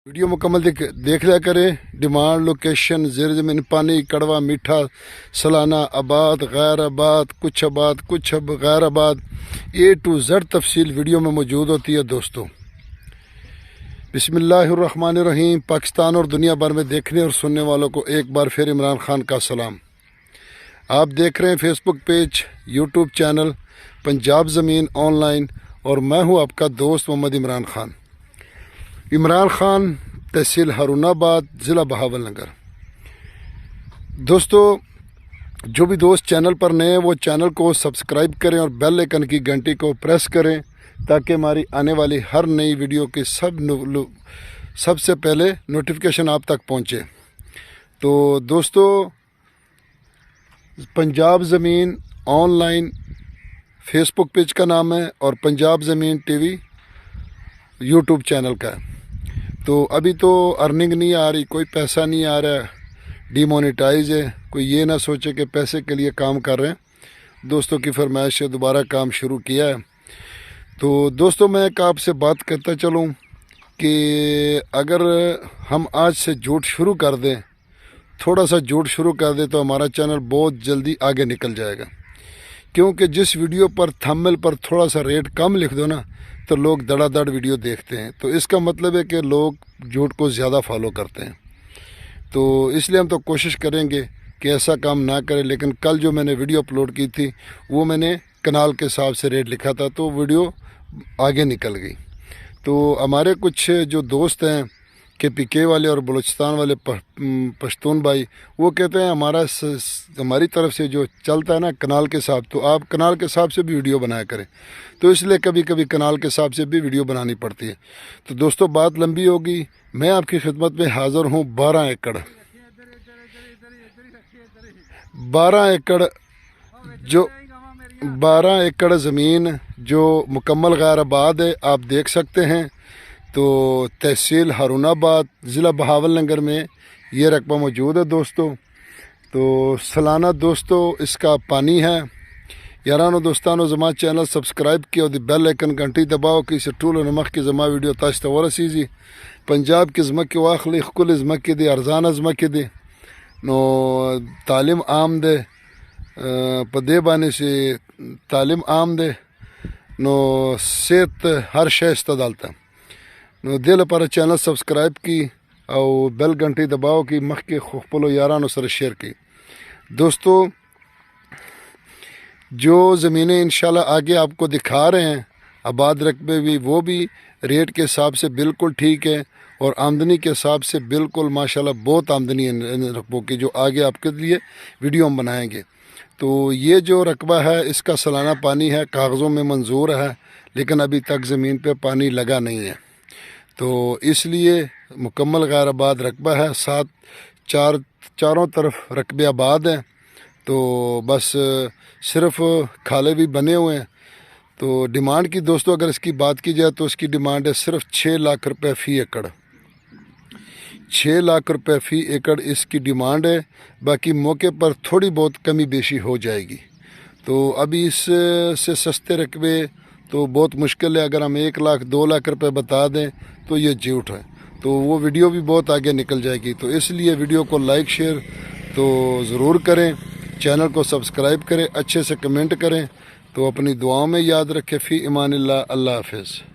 Video मुकम्मल देख लिया करें। डिमांड, लोकेशन, ज़ेर ज़मीन पानी, कड़वा, मीठा, सालाना, आबाद, गैर आबाद, कुछ गैर आबाद, A to Z तफसील वीडियो में मौजूद होती है। दोस्तों, बिस्मिल्लाहिर्रहमानिर्रहीम। पाकिस्तान और दुनिया भर में देखने और सुनने वालों को एक बार फिर इमरान खान का सलाम। आप देख रहे हैं Facebook page, YouTube channel Punjab ज़मीन ऑनलाइन, और मैं हूं आपका दोस्त मोहम्मद इमरान खान। इमरान खान, तहसील हारूनाबाद, ज़िला बहावलनगर। दोस्तों, जो भी दोस्त चैनल पर नए हैं वो चैनल को सब्सक्राइब करें और बेल आइकन की घंटी को प्रेस करें ताकि हमारी आने वाली हर नई वीडियो की सबसे पहले नोटिफिकेशन आप तक पहुंचे। तो दोस्तों, पंजाब ज़मीन ऑनलाइन फेसबुक पेज का नाम है और पंजाब ज़मीन टीवी यूट्यूब चैनल का है। तो अभी तो अर्निंग नहीं आ रही, कोई पैसा नहीं आ रहा है, डिमोनेटाइज है। कोई ये ना सोचे कि पैसे के लिए काम कर रहे हैं। दोस्तों की फरमाइश से दोबारा काम शुरू किया है। तो दोस्तों, मैं एक आपसे बात करता चलूँ कि अगर हम आज से झूठ शुरू कर दें, थोड़ा सा झूठ शुरू कर दें, तो हमारा चैनल बहुत जल्दी आगे निकल जाएगा। क्योंकि जिस वीडियो पर थंबनेल पर थोड़ा सा रेट कम लिख दो ना, तो लोग धड़ाधड़ वीडियो देखते हैं। तो इसका मतलब है कि लोग झूठ को ज़्यादा फॉलो करते हैं। तो इसलिए हम तो कोशिश करेंगे कि ऐसा काम ना करें। लेकिन कल जो मैंने वीडियो अपलोड की थी वो मैंने कनाल के हिसाब से रेट लिखा था, तो वीडियो आगे निकल गई। तो हमारे कुछ जो दोस्त हैं KPK वाले और बलूचिस्तान वाले पश्तून भाई, वो कहते हैं हमारी तरफ से जो चलता है ना कनाल के हिसाब, तो आप कनाल के हिसाब से भी वीडियो बनाया करें। तो इसलिए कभी कभी कनाल के हिसाब से भी वीडियो बनानी पड़ती है। तो दोस्तों, बात लंबी होगी, मैं आपकी खिदमत में हाज़िर हूँ। 12 एकड़ ज़मीन जो मुकम्मल गैर आबाद है, आप देख सकते हैं। तो तहसील हारूनाबाद, ज़िला बहावलनगर में ये रकबा मौजूद है। दोस्तों, तो सालाना दोस्तों इसका पानी है। यारानो दोस्तानो, ज़मा चैनल सब्सक्राइब किया और बेल आइकन घंटी दबाओ कि इसे टूल नमक की ज़मा वीडियो ताश्त वरसीजी पंजाब की ज़मा के वाखली खुल ज़मा के दे अरजान ज़मा के दे नो तालीम आम दे पदे बाने से तालीम आम दे नो सेहत हर शय इस्तदालता नो दिल पर चैनल सब्सक्राइब की और बेल घंटी दबाओ कि मख के खुपलो यारानो सर शेयर की। दोस्तों, जो ज़मीनें इंशाल्लाह आगे आपको दिखा रहे हैं आबाद रकबे भी, वो भी रेट के हिसाब से बिल्कुल ठीक है और आमदनी के हिसाब से बिल्कुल माशाल्लाह बहुत आमदनी है इन रकबों की, जो आगे आपके लिए वीडियो हम बनाएंगे। तो ये जो रकबा है इसका सालाना पानी है, कागज़ों में मंजूर है, लेकिन अभी तक ज़मीन पे पानी लगा नहीं है। तो इसलिए मुकम्मल गैर आबाद रकबा है। चारों तरफ रकबे आबाद हैं। तो बस सिर्फ खाले भी बने हुए हैं। तो डिमांड की दोस्तों अगर इसकी बात की जाए तो इसकी डिमांड है सिर्फ 6 लाख रुपए फ़ी एकड़। 6 लाख रुपए फ़ी एकड़ इसकी डिमांड है। बाकी मौके पर थोड़ी बहुत कमी बेशी हो जाएगी। तो अभी इससे सस्ते रकबे तो बहुत मुश्किल है। अगर हम 1 लाख 2 लाख रुपए बता दें तो ये झूठ है। तो वो वीडियो भी बहुत आगे निकल जाएगी। तो इसलिए वीडियो को लाइक शेयर तो ज़रूर करें, चैनल को सब्सक्राइब करें, अच्छे से कमेंट करें। तो अपनी दुआओं में याद रखें। फ़ी इमानिल्लाह। अल्लाह हाफ़िज़।